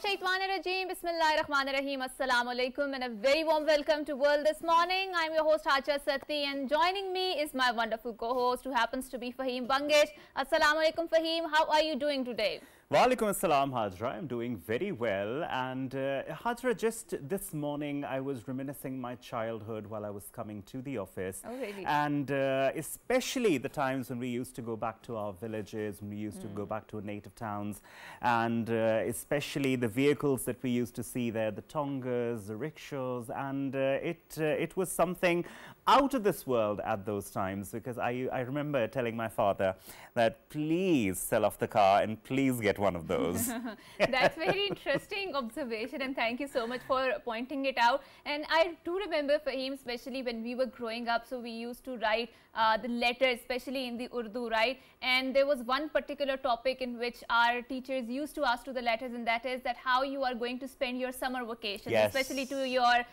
Minash-Shaytanir-Rajeem. Bismillahir-Rahmanir-Rahim. Assalamu alaikum and a very warm welcome to World This Morning. I'm your host Hacha Satti and joining me is my wonderful co-host who happens to be Fahim Bangesh. Assalamu alaikum Fahim. How are you doing today? Walaikum assalam, Hajra. I'm doing very well. And Hajra, just this morning I was reminiscing my childhood while I was coming to the office. Oh, really? And especially the times when we used to go back to our villages, when we used to go back to our native towns, and especially the vehicles that we used to see there, the tongas, the rickshaws, and it was something out of this world at those times, because I remember telling my father that please sell off the car and please get one of those. That's very interesting observation and thank you so much for pointing it out. And I do remember Fahim, especially when we were growing up, so we used to write the letters, especially in the Urdu, right? And there was one particular topic in which our teachers used to ask to the letters, and that is that how you are going to spend your summer vacation, yes, especially to your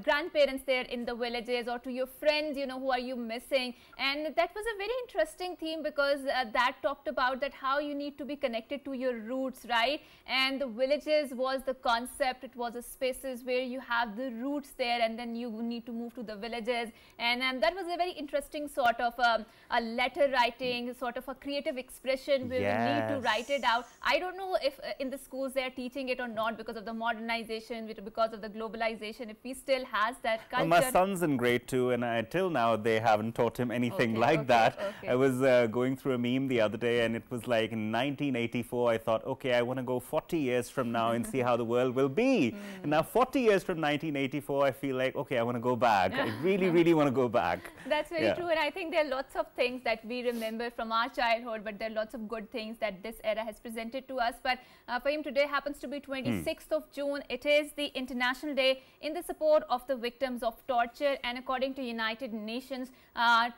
grandparents there in the villages or to your friends, you know, who are you missing. And that was a very interesting theme because that talked about that how you need to be connected to your roots, right? And the villages was the concept. It was a spaces where you have the roots there and then you need to move to the villages. And that was a very interesting sort of a letter writing, sort of a creative expression where yes, we need to write it out. I don't know if in the schools they are teaching it or not because of the modernization, because of the globalization, if we still has that culture. Well, my son's in grade 2 and till now they haven't taught him anything like that. Okay. I was going through a meme the other day and it was like in 1984 I thought, okay, I want to go 40 years from now and see how the world will be. And now 40 years from 1984 I feel like, okay, I want to go back. I really, really want to go back. That's very true, and I think there are lots of things that we remember from our childhood, but there are lots of good things that this era has presented to us. But for him, today happens to be 26th of June. It is the International Day in the support of the victims of torture, and according to United Nations,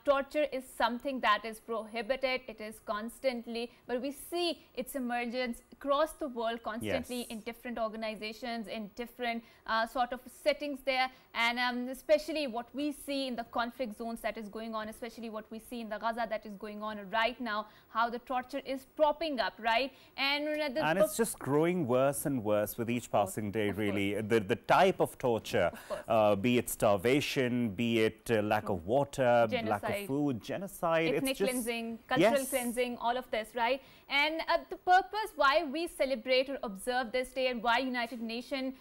torture is something that is prohibited. It is constantly, but we see its emergence across the world constantly, yes, in different organizations, in different sort of settings there, and especially what we see in the conflict zones that is going on, especially what we see in the Gaza that is going on right now, how the torture is propping up, right? And it's just growing worse and worse with each passing day, really. The type of torture, be it starvation, be it lack of water, genocide, lack of food, genocide, ethnic cleansing, cultural cleansing, all of this, right? And the purpose why we celebrate or observe this day and why United Nations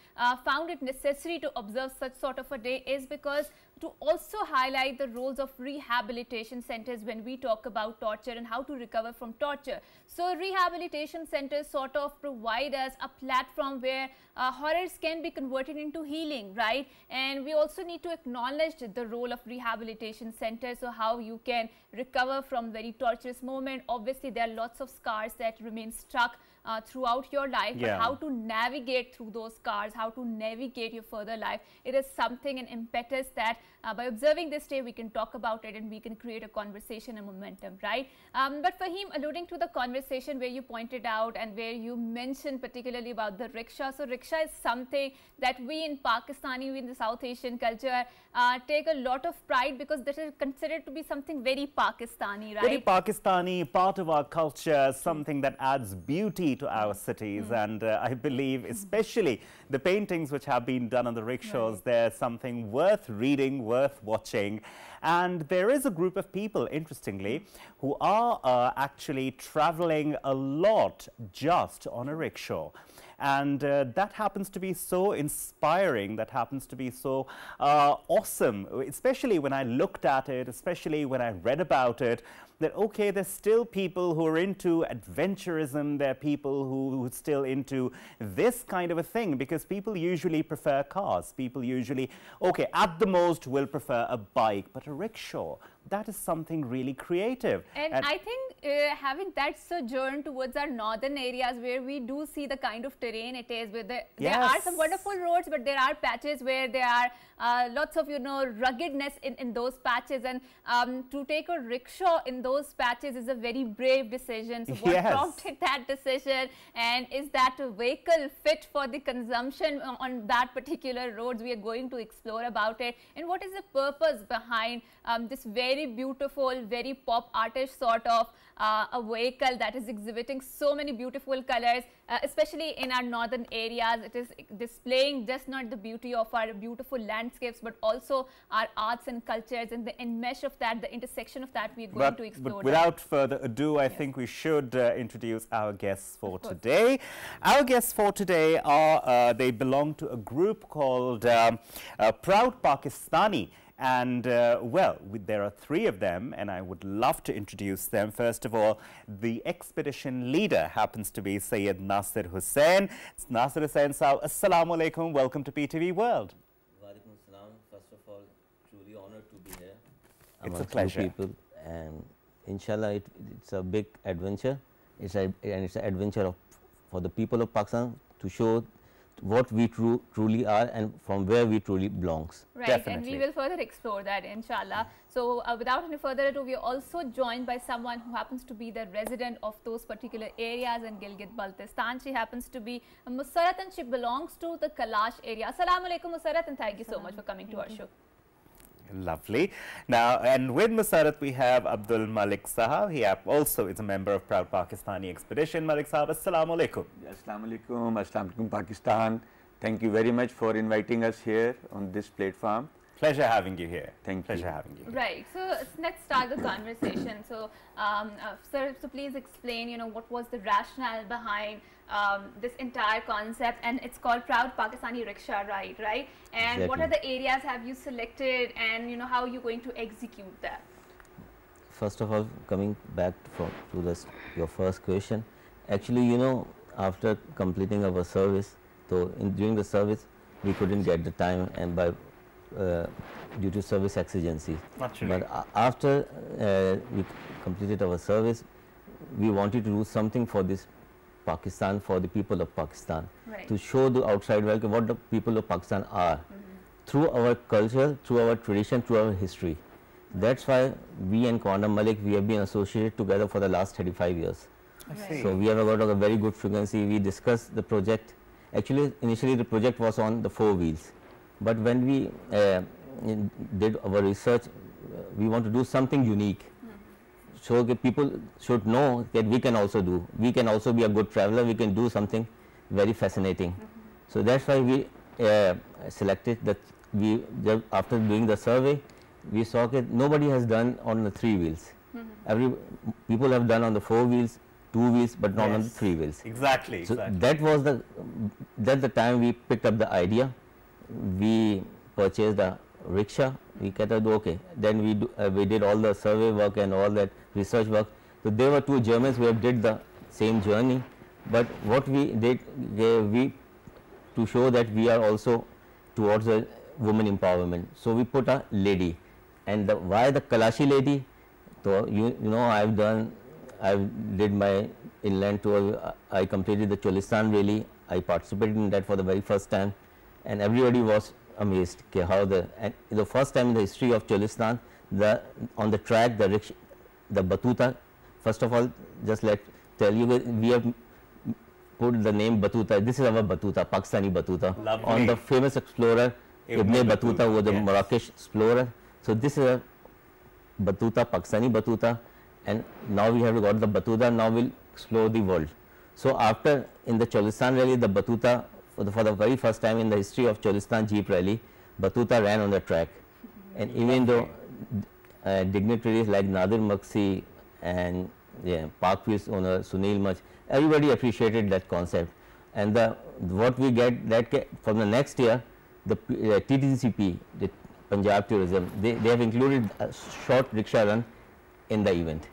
found it necessary to observe such sort of a day is because to also highlight the roles of rehabilitation centers when we talk about torture and how to recover from torture. So rehabilitation centers sort of provide us a platform where horrors can be converted into healing, right? And we also need to acknowledge the role of rehabilitation centers, so how you can recover from very torturous moment. Obviously there are lots of scars that remain stuck throughout your life, but how to navigate through those scars, how to navigate your further life, it is something, an impetus that by observing this day we can talk about it and we can create a conversation and momentum, right? But Fahim, alluding to the conversation where you pointed out and where you mentioned particularly about the rickshaw, so rickshaw is something that we in Pakistani, we in the South Asian culture take a lot of pride because this is considered to be something very Pakistani, right? Very Pakistani, part of our culture, something that adds beauty to our cities, and I believe especially the paintings which have been done on the rickshaws, they're something worth reading, worth watching. And there is a group of people, interestingly, who are actually traveling a lot just on a rickshaw. And that happens to be so inspiring, that happens to be so awesome, especially when I looked at it, especially when I read about it, that okay, there's still people who are into adventurism, there are people who are still into this kind of a thing, because people usually prefer cars. People usually, okay, at the most will prefer a bike, but a rickshaw, that is something really creative. And I think having that sojourn towards our northern areas where we do see the kind of terrain it is, where there are some wonderful roads, but there are patches where there are lots of, you know, ruggedness in those patches, and to take a rickshaw in those patches is a very brave decision. So what prompted that decision, and is that vehicle fit for the consumption on that particular roads? We are going to explore about it, and what is the purpose behind this very very beautiful, very pop artist sort of a vehicle that is exhibiting so many beautiful colors, especially in our northern areas. It is displaying just not the beauty of our beautiful landscapes, but also our arts and cultures, and the enmesh of that, the intersection of that, we're going to explore. But without further ado, I think we should introduce our guests for today. Our guests for today are, they belong to a group called Proud Pakistani. And well, there are three of them, and I would love to introduce them. First of all, the expedition leader happens to be Sayyid Nasir Hussain. Nasir Hussain Sahab, Assalamu alaikum. Welcome to PTV World. Walaikum salam. First of all, truly honored to be here. It's a pleasure. People, and inshallah, it's a big adventure. It's an adventure for the people of Pakistan to show what we truly are and from where we truly belongs. Right, Definitely. and we will further explore that, inshallah. So without any further ado, we are also joined by someone who happens to be the resident of those particular areas in Gilgit-Baltistan. She happens to be Musarat, and she belongs to the Kalash area. Assalamu alaikum, Musarat, and thank you so much for coming to our show. Lovely. Now, and with Musarat, we have Abdul Malik Sahab. He also is a member of Proud Pakistani Expedition. Malik Sahab, Assalamu alaikum. Assalamu alaikum. Assalamu alaikum, Pakistan. Thank you very much for inviting us here on this platform. Pleasure having you here. Thank Pleasure you. having you here. Right. So let's start the conversation. So, sir, so please explain, you know, what was the rationale behind this entire concept, and it's called Proud Pakistani Rickshaw Ride, right? And Exactly. what are the areas have you selected, and you know, how are you going to execute that? First of all, coming back to this, your first question, actually, you know, after completing our service, so during the service, we couldn't get the time, and by due to service exigencies. Naturally. But after we completed our service, we wanted to do something for this Pakistan, for the people of Pakistan, Right. to show the outside world what the people of Pakistan are, through our culture, through our tradition, through our history. That's why we and Commander Malik, we have been associated together for the last 35 years. I Right. see. So we have got a very good frequency. We discussed the project. Actually, initially the project was on the 4 wheels. But when we did our research, we want to do something unique. So that people should know that we can also do. We can also be a good traveler. We can do something very fascinating. So that's why we selected that. After doing the survey, we saw that nobody has done on the 3 wheels. People have done on the 4 wheels, 2 wheels, but not on the Yes. 3 wheels. Exactly. So Exactly. that was the time we picked up the idea. We purchased a rickshaw. We thought, okay, then we did all the survey work and all that research work. So there were 2 Germans who have did the same journey, but what we did, to show that we are also towards the women empowerment. So we put a lady, and why the Kalashi lady? So you know, I did my inland tour. I completed the Cholistan rally. I participated in that for the very first time, and everybody was amazed how the first time in the history of Cholistan, on the track, the batuta. First of all, just tell you, we have put the name Batuta. This is our Batuta, Pakistani Batuta, Lovely. on the famous explorer Ibn Battuta, who was the yes. Marrakesh explorer. So this is a Batuta, Pakistani Batuta, and now we have got the Batuta. Now we'll explore the world. So after in the Cholistan rally, the Batuta, for the very first time in the history of Cholistan Jeep rally, Batuta ran on the track, and even though dignitaries like Nadir Maksi and Parkway's owner Sunil Mach, everybody appreciated that concept. And what we get from the next year, the TTCP, the Punjab Tourism, they have included a short rickshaw run in the event.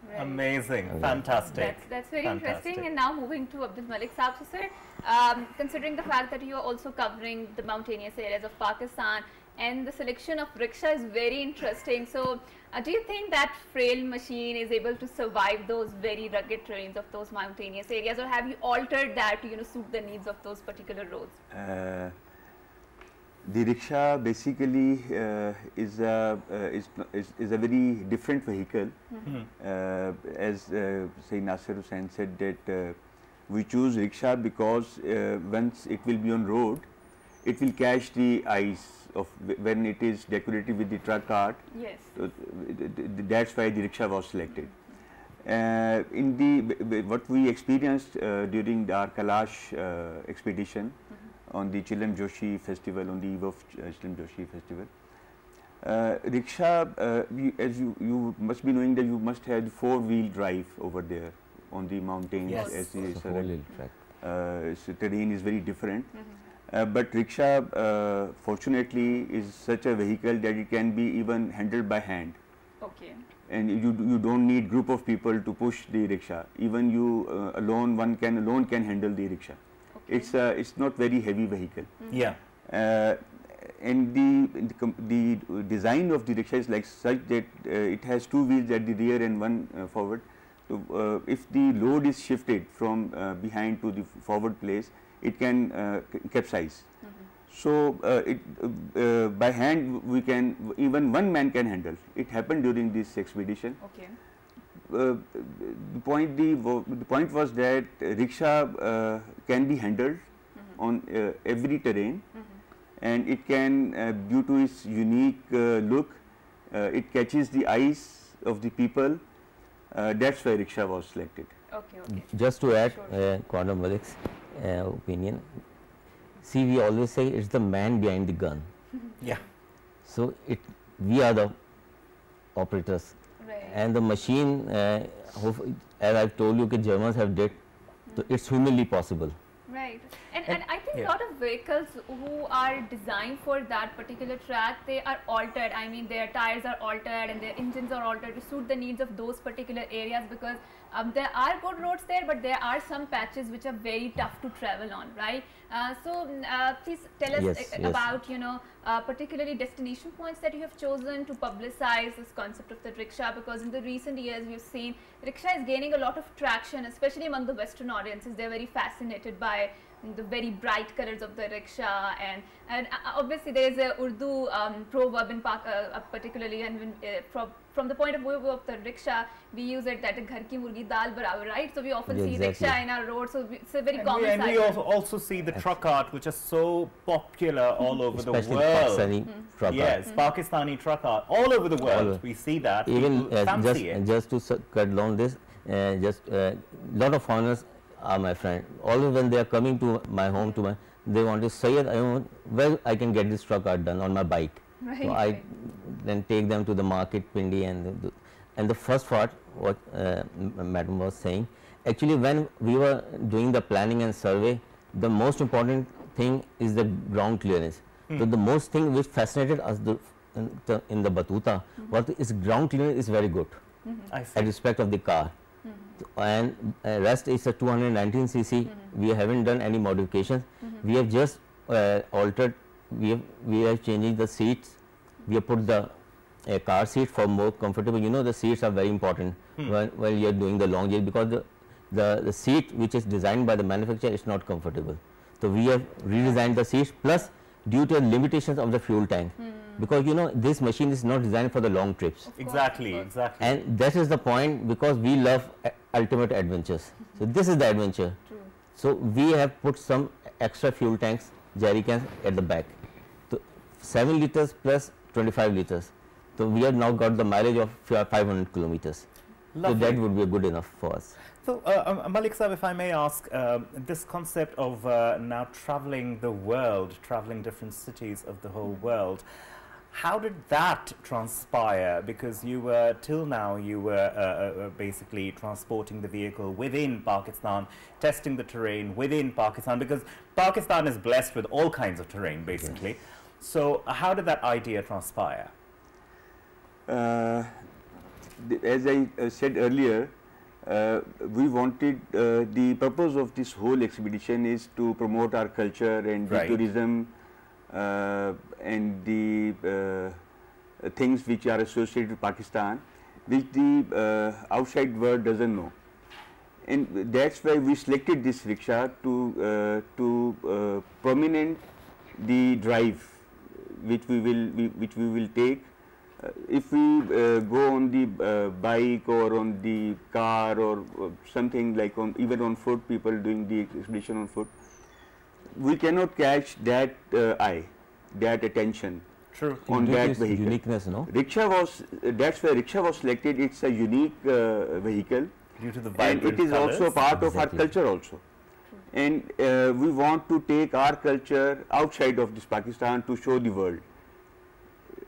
Right. Amazing. Fantastic. That's very Fantastic. interesting. And now moving to Abdul Malik Sahab. So, sir, considering the fact that you are also covering the mountainous areas of Pakistan, and the selection of rickshaw is very interesting. So, do you think that frail machine is able to survive those very rugged terrains of those mountainous areas, or have you altered that to suit the needs of those particular roads? The rickshaw basically is a very different vehicle. As Sayyid Nasir Hussain said, that we choose rickshaw because once it will be on road, it will catch the eyes of when it is decorated with the truck art. Yes. So, that's why the rickshaw was selected. In the what we experienced during our Kailash expedition on the Chilam Joshi festival, on the eve of Chilam Joshi festival, rickshaw, as you must be knowing that you must have the four-wheel drive over there on the mountains. Yes. As you It's a whole little track. so terrain is very different. But rickshaw fortunately is such a vehicle that it can be even handled by hand. Okay. And you don't need group of people to push the rickshaw. Even you alone, one can handle the rickshaw. Okay. It's not very heavy vehicle. Yeah. And the design of the rickshaw is like such that it has two wheels at the rear and one forward. So if the load is shifted from behind to the forward place, it can capsize. So by hand we can, even one man can handle. It happened during this expedition. Okay. The point was that rickshaw can be handled on every terrain, and it can, due to its unique look, it catches the eyes of the people. That's why rickshaw was selected. Okay. Okay. Just to add Sure. Quantum Malik's opinion, see, we always say it's the man behind the gun. Yeah. So we are the operators, Right. and the machine, as I've told you, that Germans have did, so it's humanly possible. Right. And I think a yeah. lot of vehicles who are designed for that particular track, they are altered. I mean, their tires are altered and their engines are altered to suit the needs of those particular areas, because there are good roads there, but there are some patches which are very tough to travel on, right? So please tell us Yes, yes. about, particularly destination points that you have chosen to publicize this concept of the rickshaw, because in the recent years we've seen rickshaw is gaining a lot of traction, especially among the Western audiences. They're very fascinated by the very bright colors of the rickshaw, and obviously there is a Urdu proverb in particularly, and from the point of view of the rickshaw, we use it that ghar ki murgi dal barabar, right? So we often Yeah, see exactly. rickshaw in our roads, so it's a very common And we sight. also see the truck art, which is so popular all over Especially the world. Pakistani truck art. Yes, Pakistani truck art all over the world. over. We see that. Even People fancy it. just to cut down this, lot of foreigners are my friend. Always when they are coming to my home, they want to say, where I can get this truck art done on my bike. Right, So I right. then take them to the market, Pindi, and the first part, what Madam was saying, actually when we were doing the planning and survey, the most important thing is the ground clearance. So the most thing which fascinated us in the Batuta was its ground clearance is very good I see. at respect of the car. And rest is a 219 cc. We haven't done any modifications. We have just altered. We have changed the seats. We have put the car seat for more comfortable. The seats are very important while you are doing the long journey, because the seat which is designed by the manufacturer is not comfortable. So we have redesigned the seats, plus due to the limitations of the fuel tank, because this machine is not designed for the long trips. Exactly, exactly. And that is the point, because we love ultimate adventures. So this is the adventure. True. So we have put some extra fuel tanks, jerry cans at the back. So 7 liters plus 25 liters. So we have now got the mileage of 500 kilometers. Lovely. So that would be good enough for us. So, Malik Sahib, if I may ask, this concept of now traveling the world, traveling different cities of the whole world, how did that transpire? Because you were, till now, you were basically transporting the vehicle within Pakistan, testing the terrain within Pakistan, because Pakistan is blessed with all kinds of terrain, basically. Yes. So, how did that idea transpire? As I said earlier, we wanted, the purpose of this whole expedition is to promote our culture and the Right. tourism and the things which are associated with Pakistan, which the outside world doesn't know. And that's why we selected this rickshaw to prominent the drive which we will take. If we go on the bike or on the car or something like even on foot, people doing the expedition on foot, we cannot catch that eye, that attention. True. On that vehicle. Uniqueness, no? Rickshaw was, that's why rickshaw was selected. It's a unique vehicle. Due to the And vibrant it is colours. also part of our Exactly. culture also. And we want to take our culture outside of this Pakistan to show the world,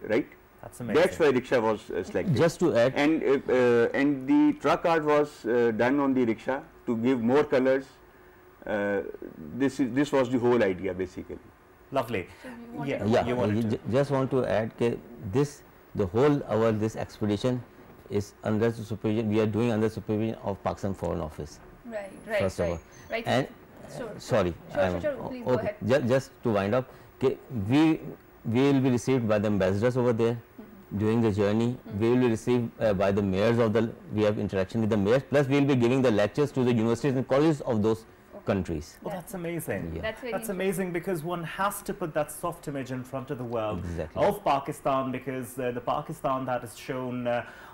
right? That's amazing. That's why rickshaw was selected. Just to add, And the truck art was done on the rickshaw to give more colors. This was the whole idea basically. Lovely. Yeah, yeah, you wanted to. just want to add that the whole this expedition is under the supervision. We are doing under supervision of Pakistan Foreign Office. Right. First of all. Right. And Sure. sorry, Sure. Please go okay. ahead. Just to wind up, we will be received by the ambassadors over there during the journey. We will be received by the mayors of the. We have interaction with the mayors. Plus, we will be giving the lectures to the universities and colleges of those countries. Oh, that's amazing. Yeah. That's very That's amazing because one has to put that soft image in front of the world Exactly. of Pakistan, because the Pakistan that is shown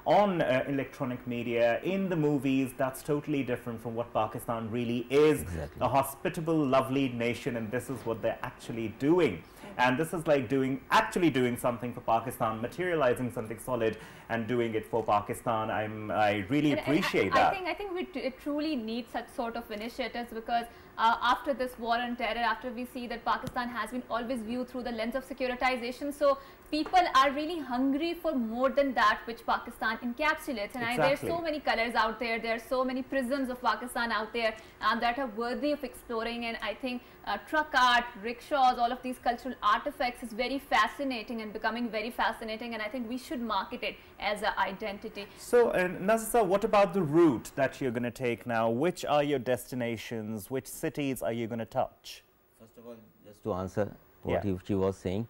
on electronic media, in the movies, that's totally different from what Pakistan really is. Exactly. A hospitable, lovely nation, and this is what they're actually doing. And this is like actually doing something for Pakistan, materializing something solid and doing it for Pakistan. I really appreciate that. I think we truly need such sort of initiatives, because after this war on terror, after we see that Pakistan has been always viewed through the lens of securitization, so people are really hungry for more than that which Pakistan encapsulates. And there's so many colors out there, there are so many prisms of Pakistan out there that are worthy of exploring. And I think truck art, rickshaws, all of these cultural artifacts is very fascinating and becoming very fascinating, and I think we should market it as an identity. So, Nazisa, what about the route that you're going to take now? Which are your destinations? Which cities are you going to touch? First of all, just to answer what Yeah. she was saying,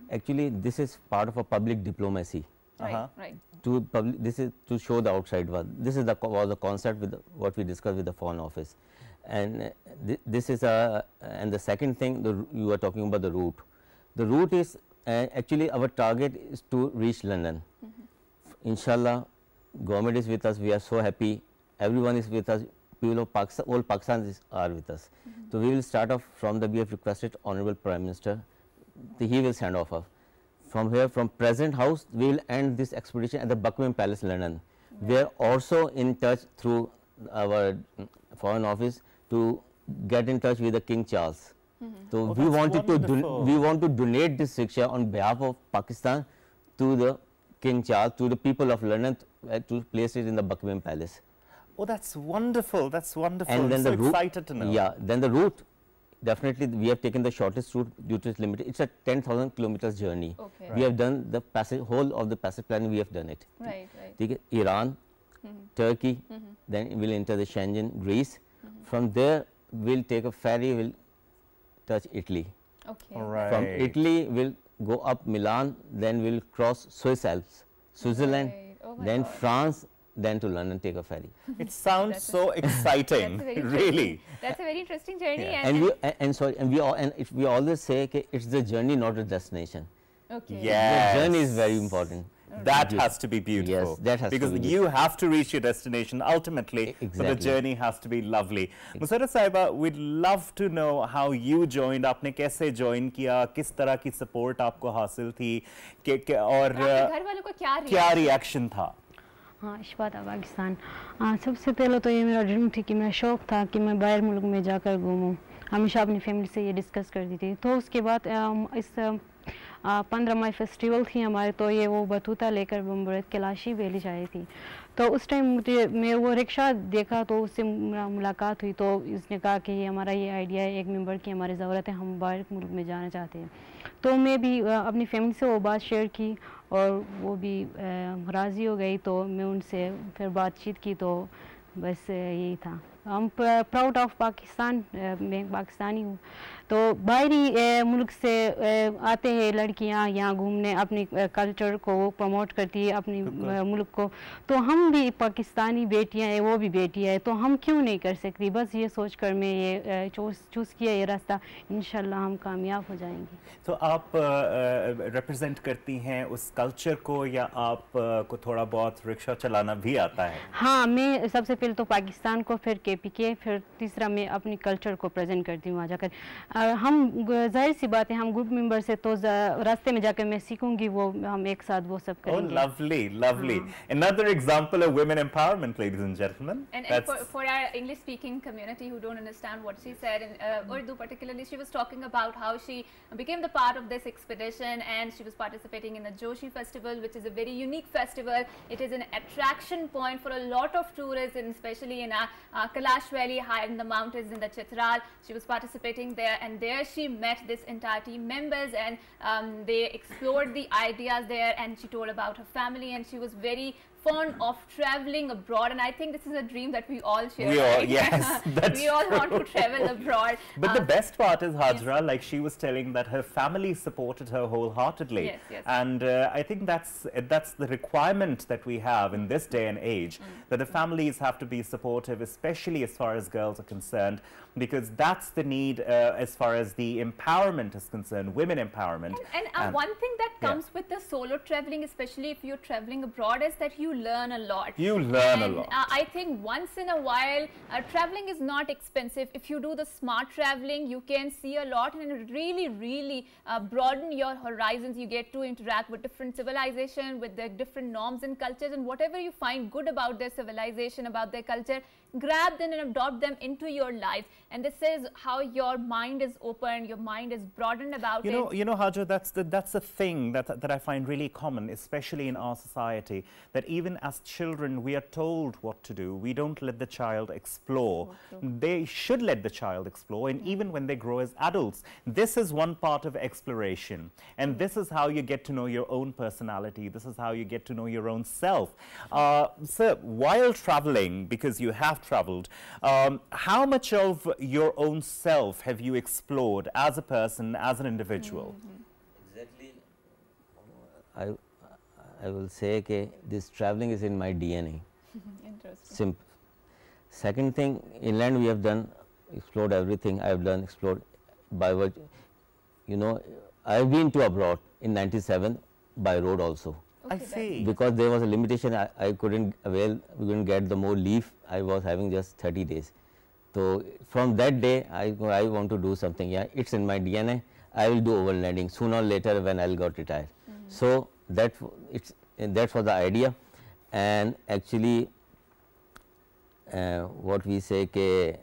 actually this is part of a public diplomacy. Right. This is to show the outside world. This is was the concept with what we discussed with the Foreign Office, and this is and the second thing, you are talking about the route. The route is actually our target is to reach London. Inshallah, government is with us. We are so happy. Everyone is with us. People of Pakistan, all Pakistan are with us. So we will start off from we have requested Honorable Prime Minister. He will send off. From here, from President House, we will end this expedition at the Buckingham Palace, London. We are also in touch through our Foreign Office to get in touch with the King Charles. So we wanted we want to donate this rickshaw on behalf of Pakistan to the King Charles, to the people of London, to place it in the Buckingham Palace. Oh, that's wonderful. That's wonderful. And then I'm so the route, excited to know. Yeah, then the route, definitely we have taken the shortest route due to its limited. It's a 10,000 kilometers journey. Okay. We have done the whole of the passage planning, we have done it. Right. Iran, Turkey, then we'll enter the Schengen, Greece. From there, we'll take a ferry, we'll touch Italy. Okay. All right. From Italy, we'll go up Milan, then we'll cross Swiss Alps, Switzerland, Right. Oh my then God. France, then to London, take a ferry. It sounds so exciting, That's a very really. That's a very interesting journey. Yeah. And we always say okay, it's the journey, not a destination. Okay. Yes. The journey is very important. That has to be beautiful. Yes, that has to because be you have to reach your destination ultimately, but the Exactly. journey has to be lovely. Musarrat Saiba, we'd love to know how you joined. आपने कैसे join किया? किस तरह की support आपको हासिल थी? और आपके घर वालों का क्या reaction था? हाँ इश्बात पाकिस्तान सबसे पहले तो ये मेरा ड्रीम थी कि मेरा शौक़ था कि मैं बाहर मुल्क में जाकर घूमूं हमेशा अपनी फैमिली से ये डिस्कस करती थी तो उसके बाद इस 15 मई फेस्टिवल थी हमारे तो ये वो बतूता लेकर बम्बरत कैलाशी वैली आई थी तो उस टाइम मुझे मैं वो रिक्शा देखा तो उससे मुलाकात हुई तो उसने कहा कि ये हमारा ये आइडिया है एक मेंबर की हमारी ज़रूरत है हम बाहर मुल्क में जाना चाहते हैं तो मैं भी अपनी फैमिली से वो बात शेयर की और वो भी राज़ी हो गई तो मैं उनसे फिर बातचीत की तो बस यही था हम प्राउड ऑफ पाकिस्तान मैं पाकिस्तानी हूँ तो बाहरी मुल्क से आते हैं लड़कियाँ यहाँ घूमने अपनी कल्चर को प्रमोट करती है अपनी मुल्क को तो हम भी पाकिस्तानी बेटियाँ हैं वो भी बेटियाँ हैं तो हम क्यों नहीं कर सकती बस ये सोचकर मैं ये चूज़ किया ये रास्ता इंशाल्लाह हम कामयाब हो जाएंगे तो आप रिप्रेजेंट करती हैं उस कल्चर को या आप को थोड़ा बहुत रिक्शा चलाना भी आता है? हाँ मैं सबसे पहले तो पाकिस्तान को फिर के पी के, फिर तीसरा मैं अपनी कल्चर को प्रेजेंट करती हूँ वहाँ जाकर। हम जाहिर सी बात है हम ग्रुप मेंबर से तो रास्ते में जाकर मैं सीखूंगी, वो हम एक साथ वो सब करेंगे। Oh, lovely, lovely. Another example of women empowerment, ladies and gentlemen. And for our English speaking community who don't understand what she said in Urdu particularly, she was talking about how she became the part of this expedition and she was participating in the Joshi festival, which is a very unique festival. It is an attraction point for a lot of tourists, and especially in Kailash Valley, high in the mountains in the Chitral. She was participating there, and there she met this entire team members, and they explored the ideas there, and she told about her family, and she was very fond of traveling abroad, and I think this is a dream that we all share. We all, right? yes, that's we all want to travel abroad. But the best part is, Hajra, like she was telling that her family supported her wholeheartedly. Yes, yes. And I think that's the requirement that we have in this day and age, that the families have to be supportive, especially as far as girls are concerned, because that's the need as far as the empowerment is concerned, women empowerment. And one thing that comes with the solo traveling, especially if you're traveling abroad, is that you learn a lot. You learn a lot. I think once in a while, traveling is not expensive. If you do the smart traveling, you can see a lot and really, really broaden your horizons. You get to interact with different civilization, with their different norms and cultures, and whatever you find good about their civilization, about their culture, grab them and adopt them into your life. And this is how your mind is open, your mind is broadened about it. You know, Hajra, that's the thing that I find really common, especially in our society, that even as children, we are told what to do. We don't let the child explore. They should let the child explore, and even when they grow as adults. This is one part of exploration, and this is how you get to know your own personality. This is how you get to know your own self. So, while traveling, because you have traveled, how much of your own self have you explored as a person, as an individual? Exactly. I will say that this traveling is in my DNA. Interesting. Simple. Second thing, inland we have done, explored everything. I have done, explored by what, you know, I have been to abroad in 97 by road also. I see. Because there was a limitation, I couldn't avail, we couldn't get the more leave. I was having just 30 days. So from that day, I want to do something. Yeah, it's in my DNA. I will do overlanding sooner or later when I'll got retired. So that was the idea, and actually, what we say, ke,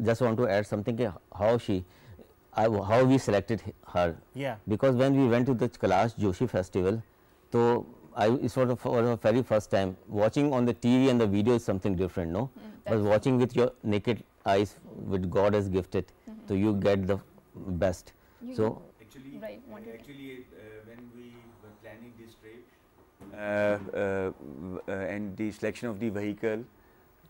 just want to add something. Ke how we selected her. Yeah. Because when we went to the Kailash Joshi festival, so it sort of for the very first time watching on the TV and the video is something different, no? But watching with your naked eyes, what God has gifted, so you get the best. So actually, right, when we were planning this trip and the selection of the vehicle,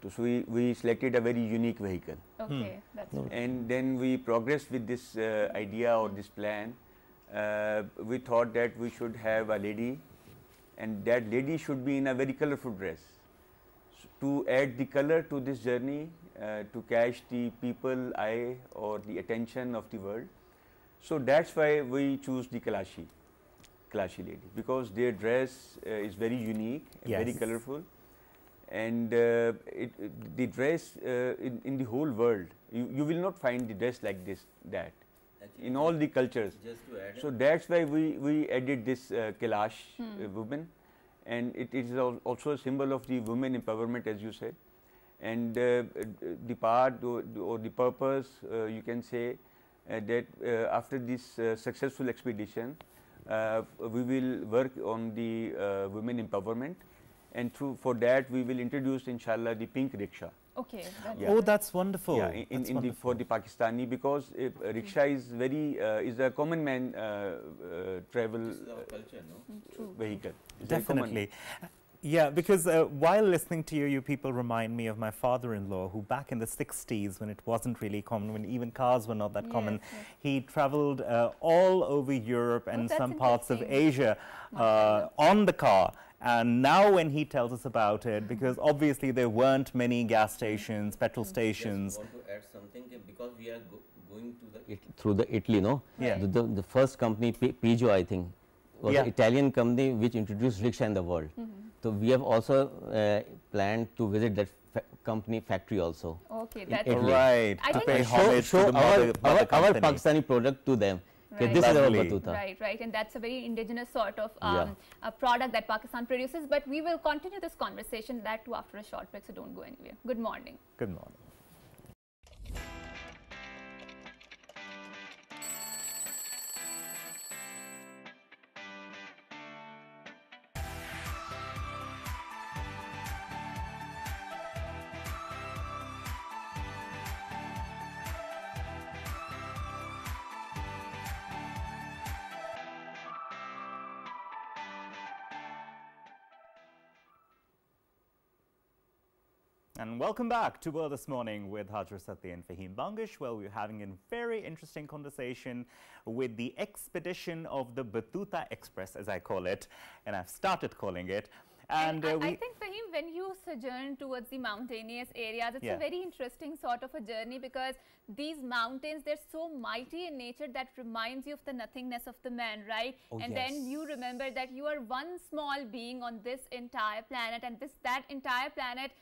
so we selected a very unique vehicle. Okay, that's right. And then we progressed with this idea or this plan. We thought that we should have a lady, and that lady should be in a very colorful dress, so to add the color to this journey, to catch the people eye or the attention of the world. So that's why we choose the Kailashi lady, because their dress is very unique, Yes. very colorful, and the dress in the whole world, you will not find the dress like that in all the cultures. just to add, So that's why we added this Kailash woman, and it is also a symbol of the women empowerment, as you said. And the part or the purpose, you can say that after this successful expedition, we will work on the women empowerment, and for that we will introduce, inshallah, the pink rickshaw. Okay. Yeah. Oh, that's wonderful. Yeah, That's wonderful. for the Pakistani, because rickshaw is is a common man travel culture, no? vehicle. It's very common. Definitely. Yeah, because while listening to you, you people remind me of my father-in-law, who back in the 60s, when it wasn't really common, when even cars were not that common, yes. he traveled all over Europe and that's some parts of interesting. Asia on the car. And now when he tells us about it, because obviously there weren't many gas stations, petrol stations. Just want to add something, because we are going to through the Italy, no? Yeah. The first company, Peugeot, I think, was an Italian company which introduced rickshaw in the world. So we have also planned to visit that company factory also. Okay, that's Italy. Right. I To think pay we homage to the mother our company. Pakistani product to them. Okay, Right. this is our Lovely. batuta. Right, right, and that's a very indigenous sort of Yeah. a product that Pakistan produces. But we will continue this conversation, that too after a short break, so don't go anywhere. Good morning. Good morning. And welcome back to World This Morning with Hajra Sati and Fahim Bangish, where we're having a very interesting conversation with the expedition of the Batuta Express, as I call it, and I've started calling it. And I think, Fahim, when you sojourn towards the mountainous areas, it's a very interesting sort of a journey, because these mountains, they're so mighty in nature that reminds you of the nothingness of the man, right? Oh, and yes. then you remember that you are one small being on this entire planet, and that entire planet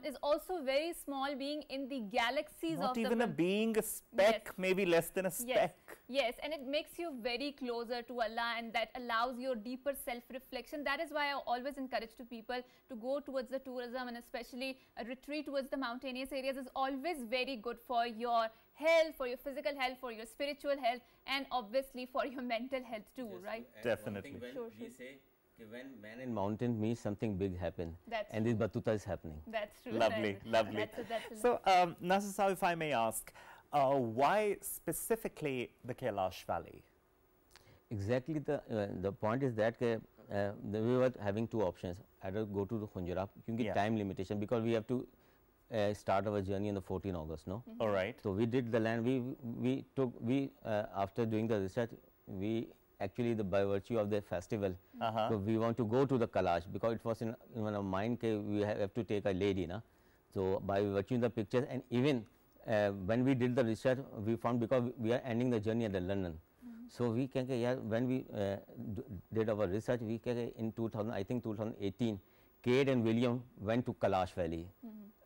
is also very small being in the galaxies not of even the a being, a speck, Yes. maybe less than a speck. Yes, and it makes you very closer to Allah, and that allows your deeper self-reflection. That is why I always encourage to people to go towards the tourism, and especially a retreat towards the mountainous areas is always very good for your health, for your physical health, for your spiritual health, and obviously for your mental health too, right? Definitely. When Sure, we sure. say when man in mountain means something big happen, That's and this batuta is happening. That's true. Lovely, lovely. That's So, Nasir Saab, if I may ask, why specifically the Kailash Valley? Exactly, the point is that we were having two options: either go to the Khunjara, because time limitation, because we have to start our journey on the 14 August, no? All right. So we did the land. We took after doing the research, we actually by virtue of the festival, so we want to go to the Kailash, because it was in our mind that we have to take a lady, na. So by virtue of the pictures, and even when we did the research, we found, because we are ending the journey at the London. So we can when we did our research, we can in 2018, Kate and William went to Kailash Valley.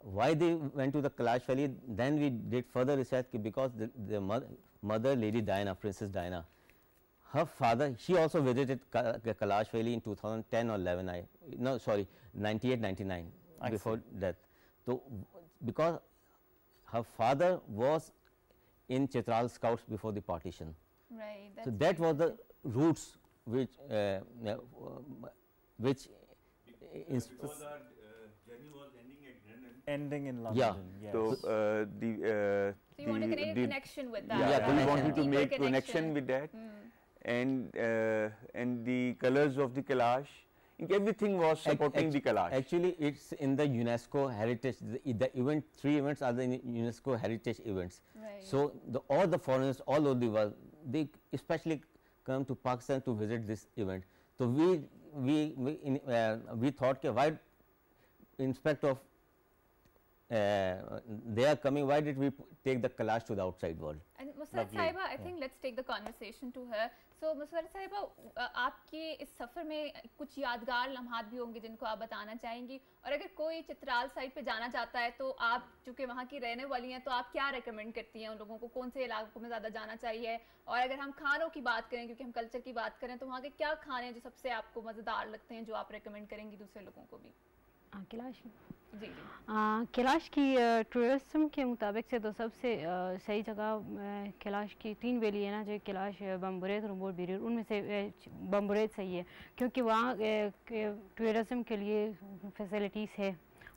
Why they went to the Kailash Valley? Then we did further research, because the mother, Lady Diana, Princess Diana, her father, she also visited Kailash Valley in 2010 or 11. 98, 99, before death. So because her father was in Chitral Scouts before the partition. Right. So that was the roots which Because our journey was ending at Brennan. Ending in London. Yeah. Yes. So So you want to create a connection with that. Yeah, so we right? wanted to Deeper make connection with that, and the colors of the Kailash, everything was supporting the Kailash. Actually, it's in the UNESCO heritage. The event, 3 events are the UNESCO heritage events. Right. So all the foreigners all over the world, they especially come to Pakistan to visit this event. So we thought, why, in spite of they are coming, why did we take the Kailash to the outside world? And Musarrat Sahiba, I think let's take the conversation to her. So Musarrat Sahiba, आपके इस सफ़र में कुछ यादगार लम्हात भी होंगे जिनको आप बताना चाहेंगी, और अगर कोई चित्राल साइड पे जाना चाहता है तो आप चूँकि वहाँ की रहने वाली हैं, तो आप क्या रेकमेंड करती हैं उन लोगों को, कौन से इलाकों में ज़्यादा जाना चाहिए? और अगर हम खानों की बात करें, क्योंकि हम कल्चर की बात करें, तो वहाँ के क्या खाने हैं जो सबसे आपको मज़ेदार लगते हैं, जो आप रेकमेंड करेंगी दूसरे लोगों को भी? कैलाश जी कैलाश की टूरिज्म के मुताबिक से तो सबसे सही जगह कैलाश की 3 वैली है ना, जो कैलाश, बम्बुरेत और बोर बिरूर, उनमें से बम्बुरेत सही है, क्योंकि वहाँ टूरिज्म के लिए फैसिलिटीज़ है,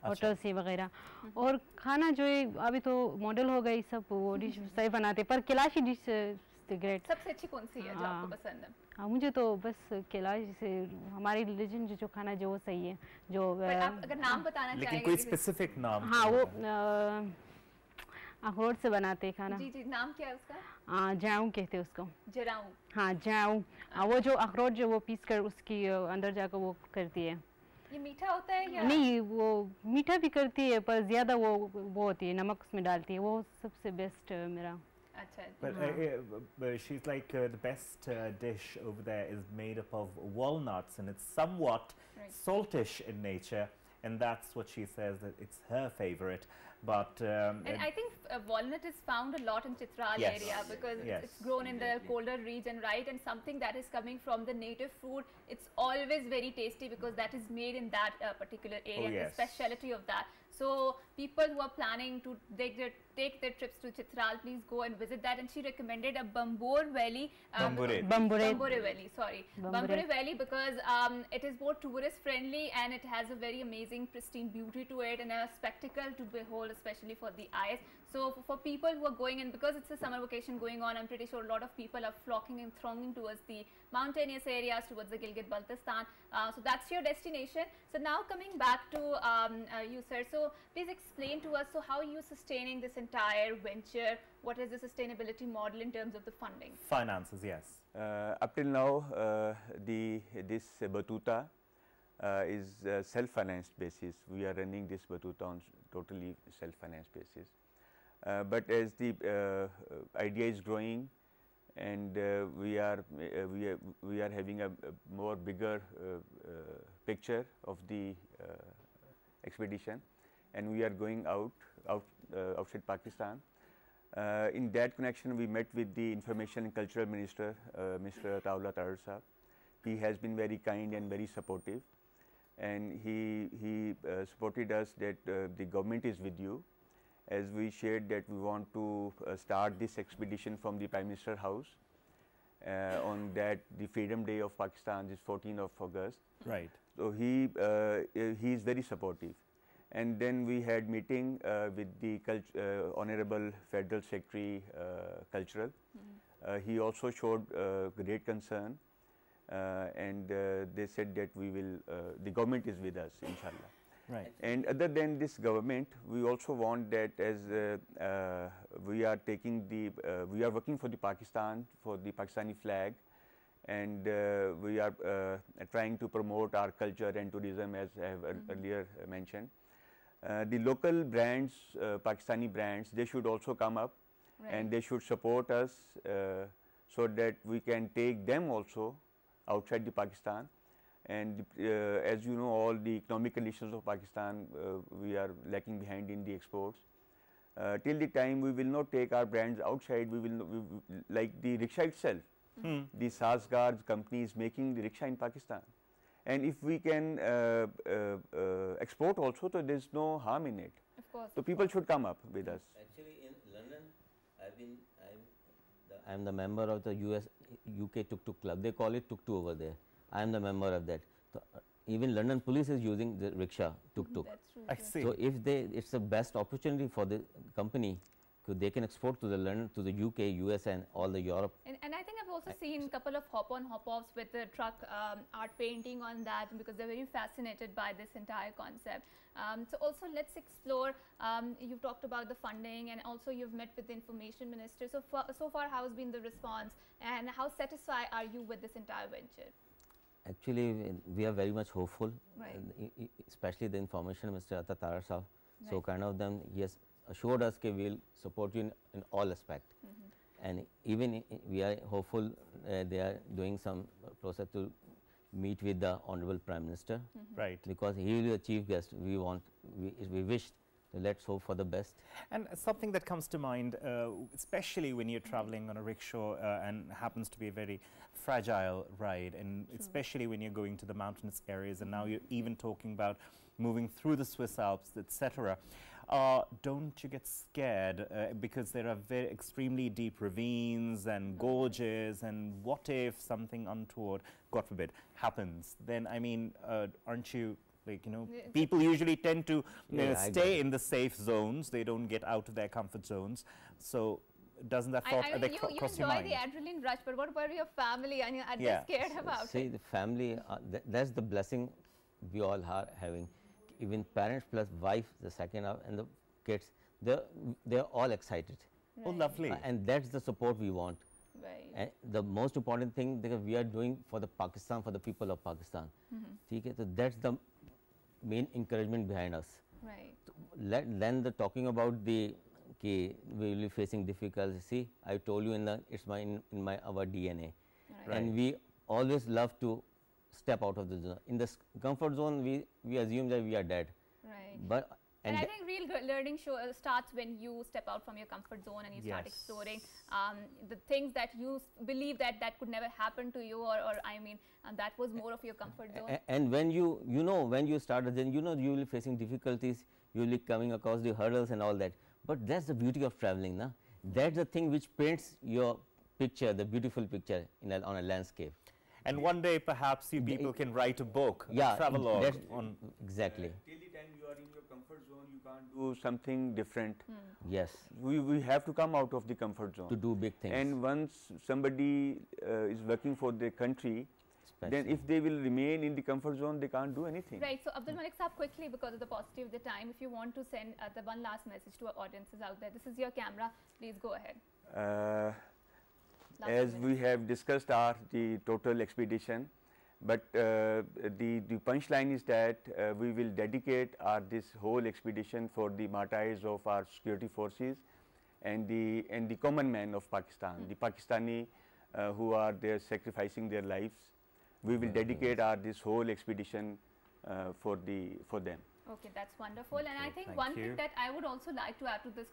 होटल से वगैरह, और खाना जो है अभी तो मॉडल हो गई, सब वो डिश सही बनाते, पर कैलाशी डिश ग्रेट। सबसे अच्छी कौन सी है जो आपको पसंद है? हाँ, मुझे तो बस कैलाश से हमारी रिलीजन जो खाना जो वो सही है, जो आप अगर नाम बताना लेकिन चाहेंगे? कोई स्पेसिफिक नाम? हाँ, वो अखरोट से बनाते हैं खाना। जी जी, नाम क्या है उसका? जाऊँ कहते हैं उसको। जराऊँ। हाँ, जाऊँ। वो जो अखरोट जो वो पीस कर उसकी अंदर जाकर वो करती है। ये मीठा होता है या? नहीं, वो मीठा भी करती है, पर ज़्यादा वो होती है, नमक उसमें डालती है, वो सबसे बेस्ट मेरा। But she's like the best dish over there is made up of walnuts, and it's somewhat saltish in nature, and that's what she says that it's her favorite. But and I think walnut is found a lot in Chitral Yes. area because Yes. it's grown in the colder region, right? And something that is coming from the native food, it's always very tasty because that is made in that particular area, yes. the speciality of that. So people who are planning to take their trips to Chitral, please go and visit that. And she recommended a Bambore Valley. Bambore. Bambore Valley, sorry. Bambore. Bambore Valley, because it is more tourist friendly and it has a very amazing pristine beauty to it and a spectacle to behold, especially for the eyes. So for people who are going in, because it's a summer vacation going on, I'm pretty sure a lot of people are flocking and thronging towards the mountainous areas, towards the Gilgit-Baltistan. So that's your destination. So now coming back to you, sir. So please explain to us, so how are you sustaining this entire venture? What is the sustainability model in terms of the funding? Finances, yes. Up till now, this Batuta is self-financed basis. We are running this Batuta on totally self-financed basis. But as the idea is growing, and we are having a more bigger picture of the expedition, and we are going outside Pakistan. In that connection, we met with the Information and Cultural Minister, Mr. Taula Tarar Sahab. He has been very kind and very supportive, and he supported us that the government is with you, as we shared that we want to start this expedition from the Prime Minister House on that the Freedom Day of Pakistan is 14th of August. Right. So he is very supportive. And then we had meeting with the Honorable Federal Secretary Cultural. He also showed great concern, and they said that we will, the government is with us, inshallah. Right. And other than this government, we also want that as we are taking the, we are working for the Pakistan, for the Pakistani flag, and we are trying to promote our culture and tourism, as I have earlier mentioned. The local brands, Pakistani brands, they should also come up, and they should support us so that we can take them also outside the Pakistan. And as you know, all the economic conditions of Pakistan, we are lacking behind in the exports. Till the time we will not take our brands outside, like the rickshaw itself. The Sazgar company is making the rickshaw in Pakistan. And if we can export also, so there is no harm in it. Of course. So people should come up with us. Actually, in London, I'm the member of the UK Tuk-Tuk Club. They call it Tuk-Tuk over there. I am the member of that. So, even London police is using the rickshaw tuk-tuk. That's true. I see. So if it's the best opportunity for the company, they can export to the London, to the UK, US, and all the Europe. And I think I've also seen a couple of hop-on, hop-offs with the truck art painting on that, because they're very fascinated by this entire concept. So also let's explore, you've talked about the funding, and also you've met with the information minister. So far, how has been the response, and how satisfied are you with this entire venture? Actually, we are very much hopeful, Right. Especially the information Mr. Atta Tarar Sahab. So Right. kind of them, he has assured us that we will support you in all aspects. And even we are hopeful they are doing some process to meet with the Honorable Prime Minister, Right. because he will be the chief guest. We wish. So let's hope for the best. And something that comes to mind, especially when you're traveling on a rickshaw and happens to be a very fragile ride, and especially when you're going to the mountainous areas, and now you're even talking about moving through the Swiss Alps, etc. Don't you get scared because there are very extremely deep ravines and gorges, and what if something untoward, God forbid, happens? Then, I mean, aren't you, like, you know, people usually tend to stay in the safe zones. They don't get out of their comfort zones. So doesn't that thought cross your mind? You enjoy the adrenaline rush, but what about your family? And are they scared about See, it? the family, that's the blessing we all are having. Even parents plus wife, the second half, and the kids, they're all excited. Oh, lovely. And that's the support we want. Right. And the most important thing that we are doing for the Pakistan, for the people of Pakistan. Okay, so that's the main encouragement behind us. Right. Then the talking about the we will be facing difficulties. See, I told you it's our DNA, Right. and we always love to step out of the zone. In the comfort zone, we assume that we are dead. Right. But and I think real learning starts when you step out from your comfort zone and you start exploring the things that you believe that could never happen to you, or I mean, that was more of your comfort zone. And when when you started, then you will be facing difficulties, you will be coming across the hurdles and all that. But that's the beauty of traveling, na? That's the thing which paints your picture, the beautiful picture on a landscape. And one day perhaps you people can write a book, a travelogue on. Exactly. Till the time you are in your comfort zone, you can't do something different. Yes. We have to come out of the comfort zone. To do big things. And once somebody is working for their country, then if they will remain in the comfort zone, they can't do anything. Right. So Abdul Malik Saab, quickly, because of the paucity of the time, if you want to send the one last message to our audiences out there, this is your camera, please go ahead. As we have discussed the total expedition, but the punchline is that we will dedicate this whole expedition for the martyrs of our security forces and the common man of Pakistan, the Pakistani who are there sacrificing their lives. We will dedicate this whole expedition for them. Okay, that's wonderful. And I think one thing that I would also like to add to this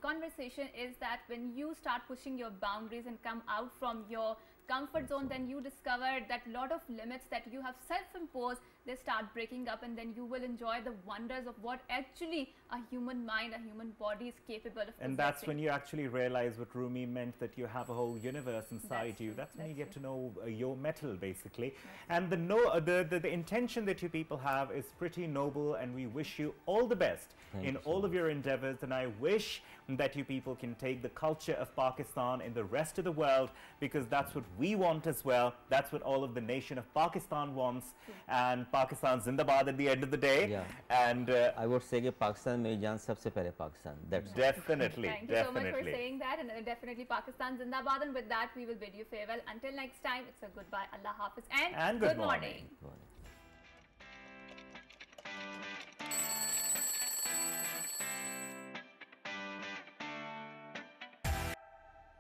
conversation is that when you start pushing your boundaries and come out from your comfort zone, then you discover that lot of limits that you have self-imposed, they start breaking up, and then you will enjoy the wonders of what actually a human mind, a human body is capable of possessing. And that's when you actually realize what Rumi meant, that you have a whole universe inside you. That's when you get to know your metal, basically. And the intention that you people have is pretty noble, and we wish you all the best in all of your endeavors. And I wish that you people can take the culture of Pakistan in the rest of the world, because that's what we want as well. That's what all of the nation of Pakistan wants. And Pakistan Zindabad at the end of the day. Yeah. And I would say that Pakistan mein jaan sabse pehle Pakistan. That's definitely. Thank you so much for saying that, and definitely Pakistan Zindabad. And with that, we will bid you farewell. Until next time, it's a goodbye, Allah Hafiz, and good morning.